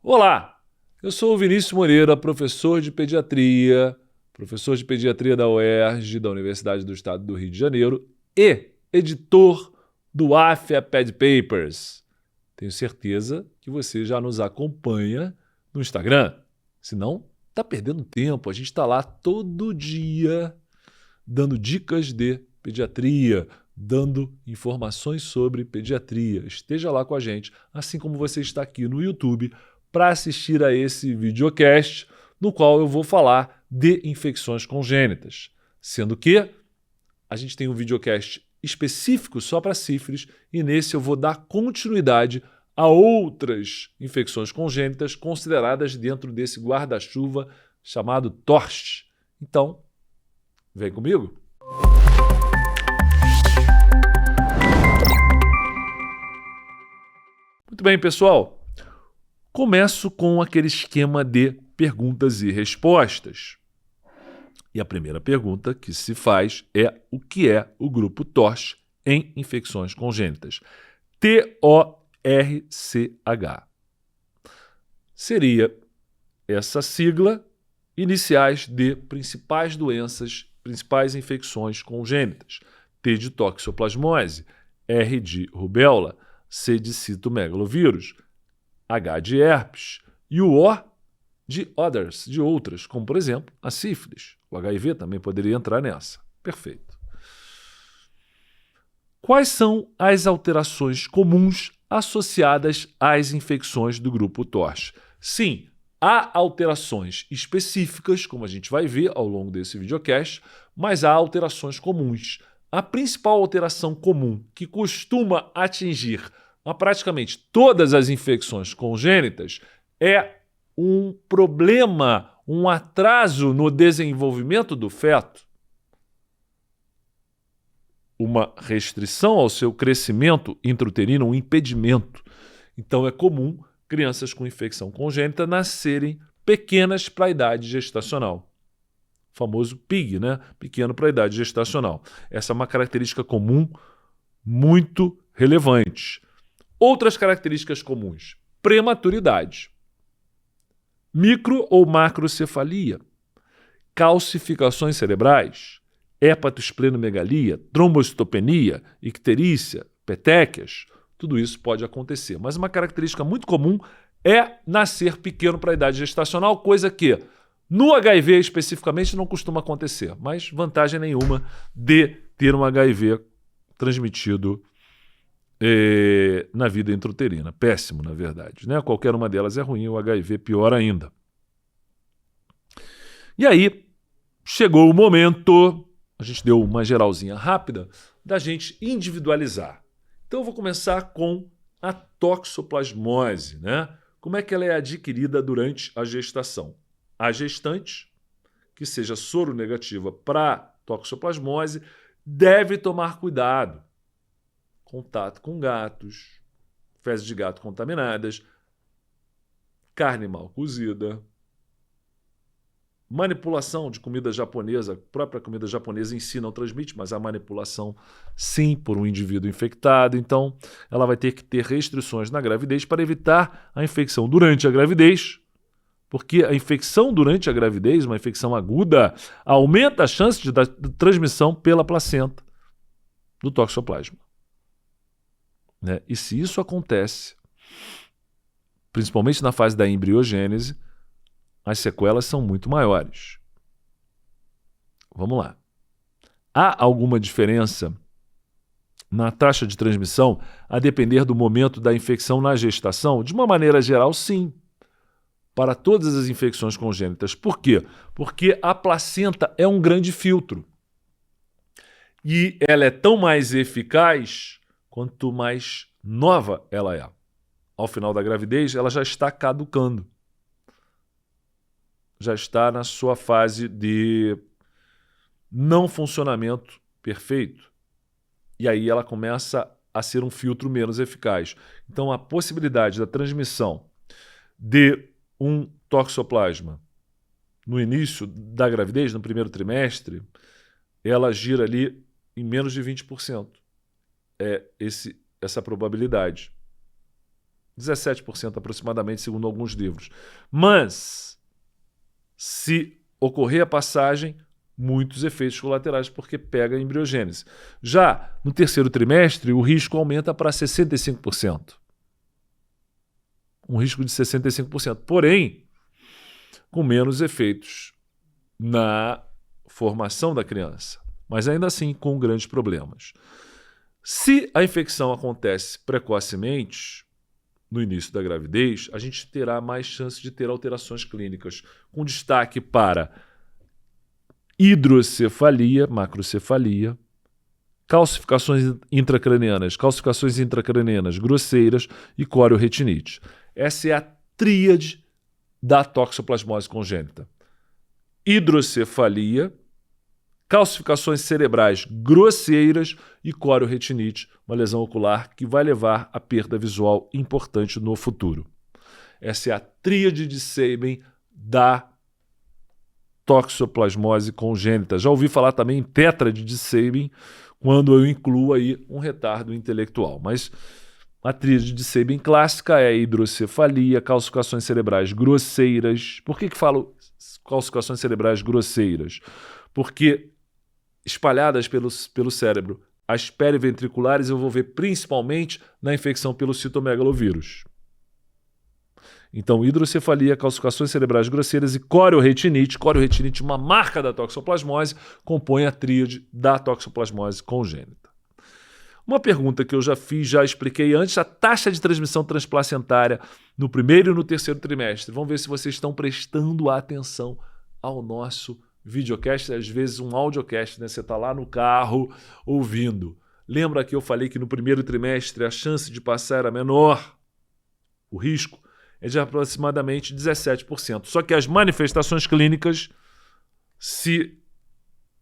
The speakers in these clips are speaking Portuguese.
Olá, eu sou o Vinícius Moreira, professor de pediatria da UERJ, da Universidade do Estado do Rio de Janeiro e editor do AFIA Ped Papers. Tenho certeza que você já nos acompanha no Instagram. Se não, está perdendo tempo. A gente está lá todo dia dando dicas de pediatria, dando informações sobre pediatria. Esteja lá com a gente, assim como você está aqui no YouTube, para assistir a esse videocast, no qual eu vou falar de infecções congênitas. Sendo que a gente tem um videocast específico só para sífilis, e nesse eu vou dar continuidade a outras infecções congênitas consideradas dentro desse guarda-chuva chamado TORCH. Então, vem comigo. Muito bem, pessoal. Começo com aquele esquema de perguntas e respostas. E a primeira pergunta que se faz é: o que é o grupo TORCH em infecções congênitas? TORCH. Seria essa sigla iniciais de principais doenças, principais infecções congênitas. T de toxoplasmose, R de rubéola, C de citomegalovírus, H de herpes e o O de others, de outras, como por exemplo a sífilis. O HIV também poderia entrar nessa. Perfeito. Quais são as alterações comuns associadas às infecções do grupo TORCH? Sim, há alterações específicas, como a gente vai ver ao longo desse videocast, mas há alterações comuns. A principal alteração comum que costuma atingir a praticamente todas as infecções congênitas é um problema, um atraso no desenvolvimento do feto, uma restrição ao seu crescimento intrauterino, um impedimento. Então é comum crianças com infecção congênita nascerem pequenas para a idade gestacional. O famoso PIG, né? Pequeno para a idade gestacional. Essa é uma característica comum muito relevante. Outras características comuns: prematuridade, micro ou macrocefalia, calcificações cerebrais, hepatosplenomegalia, trombocitopenia, icterícia, petequias. Tudo isso pode acontecer. Mas uma característica muito comum é nascer pequeno para a idade gestacional, coisa que no HIV especificamente não costuma acontecer, mas vantagem nenhuma de ter um HIV transmitido na vida intrauterina. Péssimo, na verdade, né? Qualquer uma delas é ruim, o HIV pior ainda. E aí, chegou o momento, a gente deu uma geralzinha rápida, da gente individualizar. Então eu vou começar com a toxoplasmose, né? Como é que ela é adquirida durante a gestação? A gestante, que seja soronegativa para toxoplasmose, deve tomar cuidado. Contato com gatos, fezes de gato contaminadas, carne mal cozida, manipulação de comida japonesa. A própria comida japonesa em si não transmite, mas a manipulação sim por um indivíduo infectado. Então ela vai ter que ter restrições na gravidez para evitar a infecção durante a gravidez, porque a infecção durante a gravidez, uma infecção aguda, aumenta a chance de transmissão pela placenta do toxoplasma. Né? E se isso acontece, principalmente na fase da embriogênese, as sequelas são muito maiores. Vamos lá. Há alguma diferença na taxa de transmissão a depender do momento da infecção na gestação? De uma maneira geral, sim. Para todas as infecções congênitas. Por quê? Porque a placenta é um grande filtro. E ela é tão mais eficaz quanto mais nova ela é. Ao final da gravidez, ela já está caducando. Já está na sua fase de não funcionamento perfeito. E aí ela começa a ser um filtro menos eficaz. Então a possibilidade da transmissão de um toxoplasma no início da gravidez, no primeiro trimestre, ela gira ali em menos de 20%. É essa probabilidade. 17% aproximadamente, segundo alguns livros. Mas, se ocorrer a passagem, muitos efeitos colaterais, porque pega a embriogênese. Já no terceiro trimestre, o risco aumenta para 65%. Um risco de 65%. Porém, com menos efeitos na formação da criança. Mas ainda assim, com grandes problemas. Se a infecção acontece precocemente, no início da gravidez, a gente terá mais chance de ter alterações clínicas, com destaque para hidrocefalia, macrocefalia, calcificações intracranianas grosseiras e corioretinite. Essa é a tríade da toxoplasmose congênita. Hidrocefalia, calcificações cerebrais grosseiras e corioretinite, uma lesão ocular que vai levar a perda visual importante no futuro. Essa é a tríade de Sabin da toxoplasmose congênita. Já ouvi falar também em tétrade de Sabin, quando eu incluo aí um retardo intelectual. Mas a tríade de Sabin clássica é a hidrocefalia, calcificações cerebrais grosseiras. Por que falo calcificações cerebrais grosseiras? Porque espalhadas pelo cérebro, as periventriculares eu vou ver principalmente na infecção pelo citomegalovírus. Então, hidrocefalia, calcificações cerebrais grosseiras e corioretinite. Corioretinite, uma marca da toxoplasmose, compõe a tríade da toxoplasmose congênita. Uma pergunta que eu já fiz, já expliquei antes, a taxa de transmissão transplacentária no primeiro e no terceiro trimestre. Vamos ver se vocês estão prestando atenção ao nosso videocast, às vezes um audiocast, né? Você está lá no carro ouvindo. Lembra que eu falei que no primeiro trimestre a chance de passar era menor? O risco é de aproximadamente 17%. Só que as manifestações clínicas, se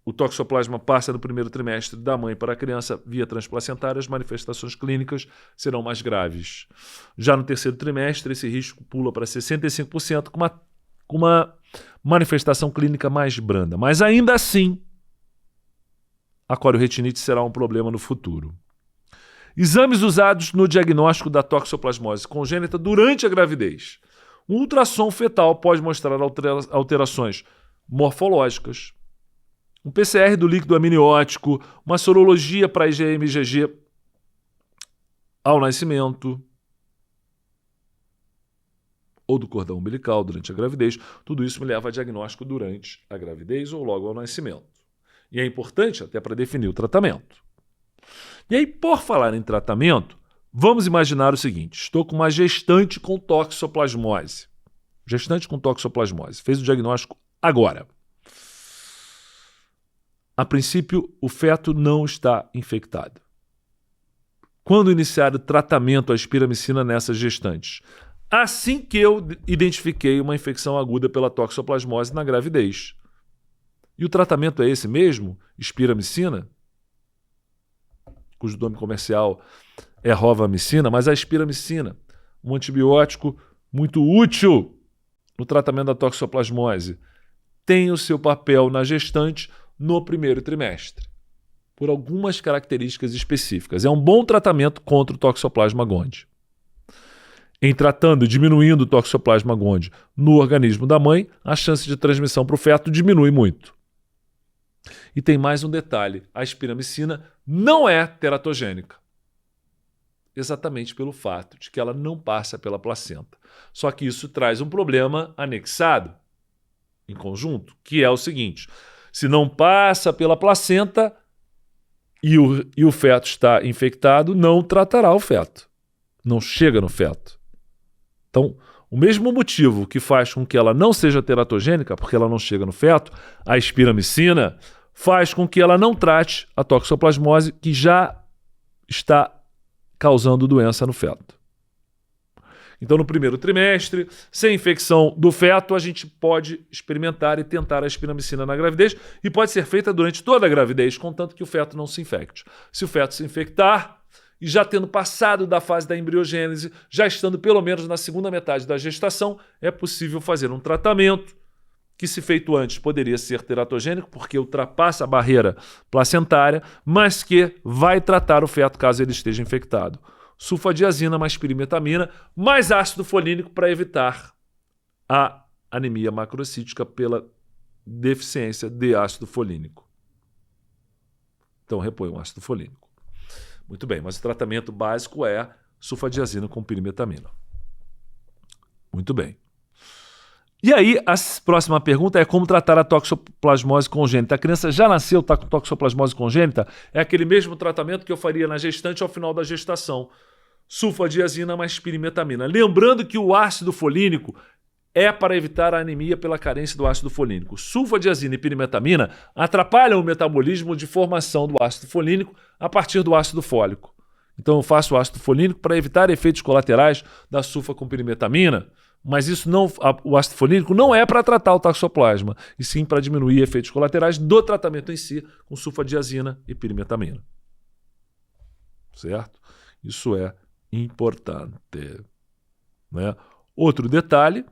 o toxoplasma passa no primeiro trimestre da mãe para a criança via transplacentária, as manifestações clínicas serão mais graves. Já no terceiro trimestre, esse risco pula para 65%, com uma manifestação clínica mais branda. Mas ainda assim, a corioretinite será um problema no futuro. Exames usados no diagnóstico da toxoplasmose congênita durante a gravidez. Um ultrassom fetal pode mostrar alterações morfológicas, um PCR do líquido amniótico, uma sorologia para IgM-IgG ao nascimento, ou do cordão umbilical durante a gravidez. Tudo isso me leva a diagnóstico durante a gravidez ou logo ao nascimento. E é importante até para definir o tratamento. E aí, por falar em tratamento, vamos imaginar o seguinte: estou com uma gestante com toxoplasmose. Gestante com toxoplasmose. Fez o diagnóstico agora. A princípio, o feto não está infectado. Quando iniciar o tratamento à espiramicina nessas gestantes? Assim que eu identifiquei uma infecção aguda pela toxoplasmose na gravidez. E o tratamento é esse mesmo? Espiramicina? Cujo nome comercial é rovamicina, mas a espiramicina, um antibiótico muito útil no tratamento da toxoplasmose, tem o seu papel na gestante no primeiro trimestre, por algumas características específicas. É um bom tratamento contra o Toxoplasma gondii. Em tratando e diminuindo o Toxoplasma gondii no organismo da mãe, a chance de transmissão para o feto diminui muito. E tem mais um detalhe: a espiramicina não é teratogênica. Exatamente pelo fato de que ela não passa pela placenta. Só que isso traz um problema anexado, em conjunto, que é o seguinte: se não passa pela placenta e o feto está infectado, não tratará o feto. Não chega no feto. Então, o mesmo motivo que faz com que ela não seja teratogênica, porque ela não chega no feto, a espiramicina faz com que ela não trate a toxoplasmose que já está causando doença no feto. Então, no primeiro trimestre, sem infecção do feto, a gente pode experimentar e tentar a espiramicina na gravidez e pode ser feita durante toda a gravidez, contanto que o feto não se infecte. Se o feto se infectar e já tendo passado da fase da embriogênese, já estando pelo menos na segunda metade da gestação, é possível fazer um tratamento que, se feito antes, poderia ser teratogênico, porque ultrapassa a barreira placentária, mas que vai tratar o feto caso ele esteja infectado. sulfadiazina mais pirimetamina, mais ácido folínico para evitar a anemia macrocítica pela deficiência de ácido folínico. Então, repõe um ácido folínico. Muito bem, mas o tratamento básico é sulfadiazina com pirimetamina. Muito bem. E aí, a próxima pergunta é como tratar a toxoplasmose congênita. A criança já nasceu, está com toxoplasmose congênita? É aquele mesmo tratamento que eu faria na gestante ao final da gestação. Sulfadiazina mais pirimetamina. Lembrando que o ácido folínico é para evitar a anemia pela carência do ácido folínico. Sulfadiazina e pirimetamina atrapalham o metabolismo de formação do ácido folínico a partir do ácido fólico. Então eu faço o ácido folínico para evitar efeitos colaterais da sulfa com pirimetamina, mas o ácido folínico não é para tratar o toxoplasma, e sim para diminuir efeitos colaterais do tratamento em si com sulfadiazina e pirimetamina. Certo? Isso é importante. Né? Outro detalhe,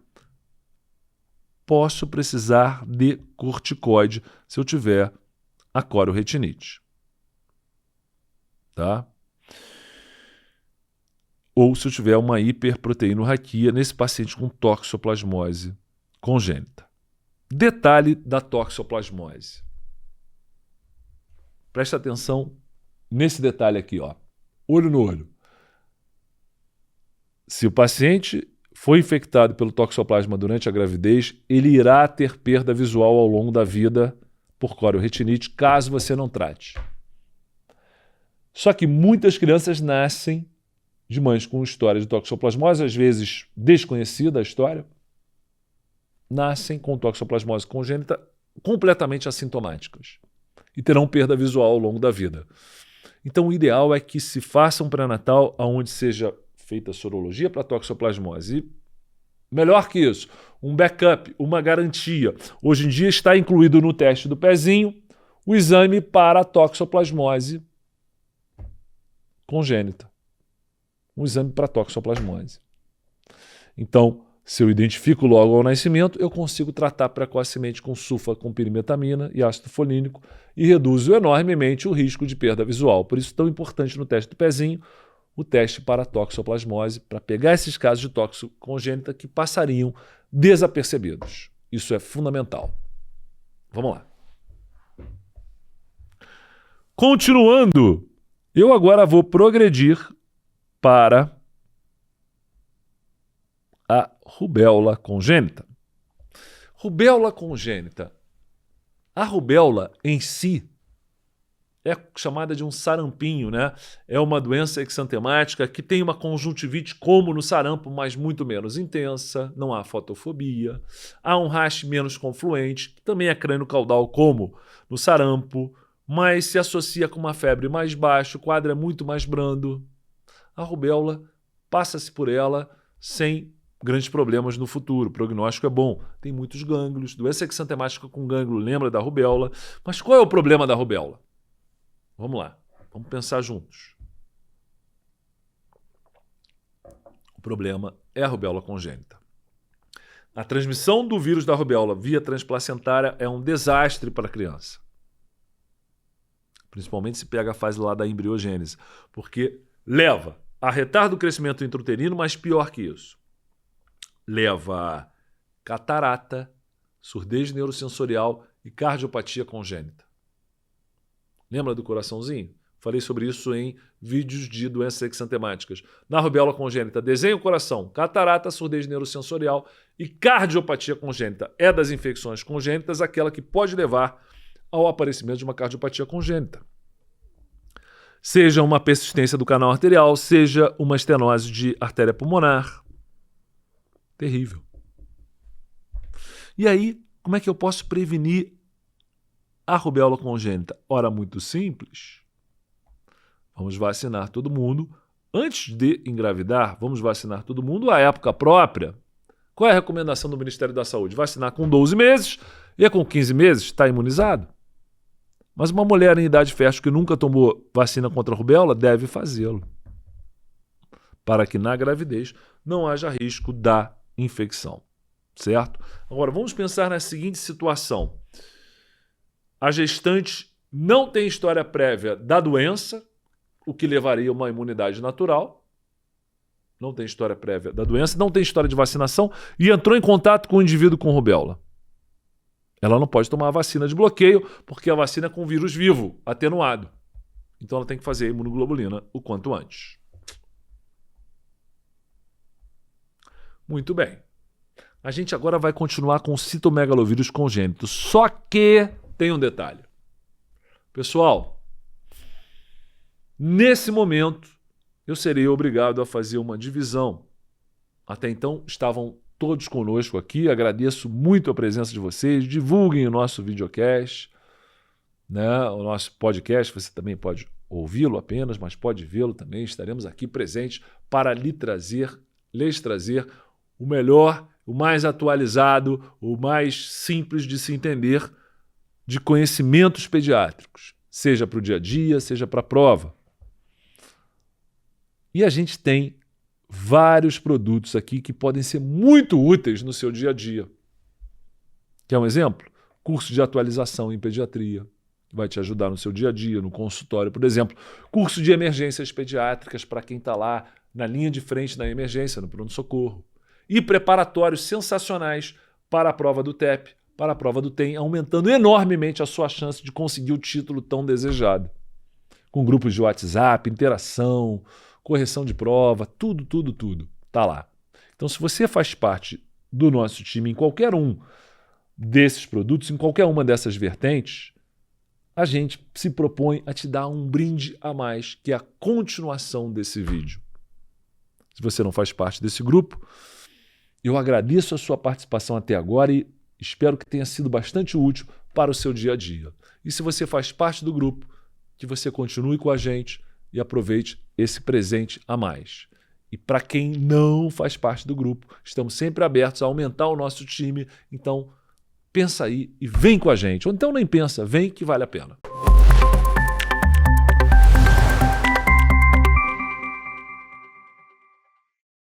posso precisar de corticoide se eu tiver a coriorretinite. Tá? Ou se eu tiver uma hiperproteinorraquia nesse paciente com toxoplasmose congênita. Detalhe da toxoplasmose. Presta atenção nesse detalhe aqui, ó. Olho no olho. Se o paciente foi infectado pelo toxoplasma durante a gravidez, ele irá ter perda visual ao longo da vida por coriorretinite, caso você não trate. Só que muitas crianças nascem de mães com história de toxoplasmose, às vezes desconhecida a história, nascem com toxoplasmose congênita completamente assintomáticas e terão perda visual ao longo da vida. Então o ideal é que se faça um pré-natal onde seja feita sorologia para toxoplasmose. E, melhor que isso, um backup, uma garantia. Hoje em dia está incluído no teste do pezinho o exame para a toxoplasmose congênita. Um exame para toxoplasmose. Então, se eu identifico logo ao nascimento, eu consigo tratar precocemente com sulfa com pirimetamina e ácido folínico e reduzo enormemente o risco de perda visual. Por isso, tão importante no teste do pezinho, o teste para toxoplasmose, para pegar esses casos de toxo congênita que passariam desapercebidos. Isso é fundamental. Vamos lá. Continuando, eu agora vou progredir para a rubéola congênita. Rubéola congênita. A rubéola em si é chamada de um sarampinho, né? É uma doença exantemática que tem uma conjuntivite como no sarampo, mas muito menos intensa, não há fotofobia, há um rash menos confluente, que também é crânio-caudal como no sarampo, mas se associa com uma febre mais baixa, o quadro é muito mais brando. A rubéola passa-se por ela sem grandes problemas no futuro. O prognóstico é bom. Tem muitos gânglios. Doença exantemática com gânglio lembra da rubéola. Mas qual é o problema da rubéola? Vamos lá. Vamos pensar juntos. O problema é a rubéola congênita. A transmissão do vírus da rubéola via transplacentária é um desastre para a criança. Principalmente se pega a fase lá da embriogênese. Porque leva a retardo do crescimento intrauterino, mas pior que isso. Leva a catarata, surdez neurosensorial e cardiopatia congênita. Lembra do coraçãozinho? Falei sobre isso em vídeos de doenças exantemáticas. Na rubéola congênita, desenha o coração, catarata, surdez neurosensorial e cardiopatia congênita. É das infecções congênitas aquela que pode levar ao aparecimento de uma cardiopatia congênita. Seja uma persistência do canal arterial, seja uma estenose de artéria pulmonar. Terrível. E aí, como é que eu posso prevenir a rubéola congênita? Ora, muito simples. Vamos vacinar todo mundo. Antes de engravidar, vamos vacinar todo mundo à época própria. Qual é a recomendação do Ministério da Saúde? Vacinar com 12 meses e com 15 meses está imunizado. Mas uma mulher em idade fértil que nunca tomou vacina contra a rubéola deve fazê-lo, para que na gravidez não haja risco da infecção, certo? Agora, vamos pensar na seguinte situação. A gestante não tem história prévia da doença, o que levaria a uma imunidade natural, não tem história prévia da doença, não tem história de vacinação e entrou em contato com um indivíduo com rubéola. Ela não pode tomar a vacina de bloqueio, porque a vacina é com vírus vivo, atenuado. Então ela tem que fazer a imunoglobulina o quanto antes. Muito bem. A gente agora vai continuar com o citomegalovírus congênito. Só que tem um detalhe. Pessoal, nesse momento, eu serei obrigado a fazer uma divisão. Até então, estavam todos conosco aqui. Agradeço muito a presença de vocês. Divulguem o nosso videocast, né? O nosso podcast. Você também pode ouvi-lo apenas, mas pode vê-lo também. Estaremos aqui presentes para lhes trazer o melhor, o mais atualizado, o mais simples de se entender de conhecimentos pediátricos, seja para o dia a dia, seja para a prova. E a gente tem vários produtos aqui que podem ser muito úteis no seu dia a dia. Quer um exemplo? Curso de atualização em pediatria, que vai te ajudar no seu dia a dia, no consultório, por exemplo. Curso de emergências pediátricas para quem está lá na linha de frente na emergência, no pronto-socorro. E preparatórios sensacionais para a prova do TEP, para a prova do TEM, aumentando enormemente a sua chance de conseguir o título tão desejado. Com grupos de WhatsApp, interação, correção de prova, tudo está lá. Então, se você faz parte do nosso time em qualquer um desses produtos, em qualquer uma dessas vertentes, a gente se propõe a te dar um brinde a mais, que é a continuação desse vídeo. Se você não faz parte desse grupo, eu agradeço a sua participação até agora e espero que tenha sido bastante útil para o seu dia a dia. E se você faz parte do grupo, que você continue com a gente e aproveite esse presente a mais. E para quem não faz parte do grupo, estamos sempre abertos a aumentar o nosso time. Então, pensa aí e vem com a gente. Ou então nem pensa, vem que vale a pena.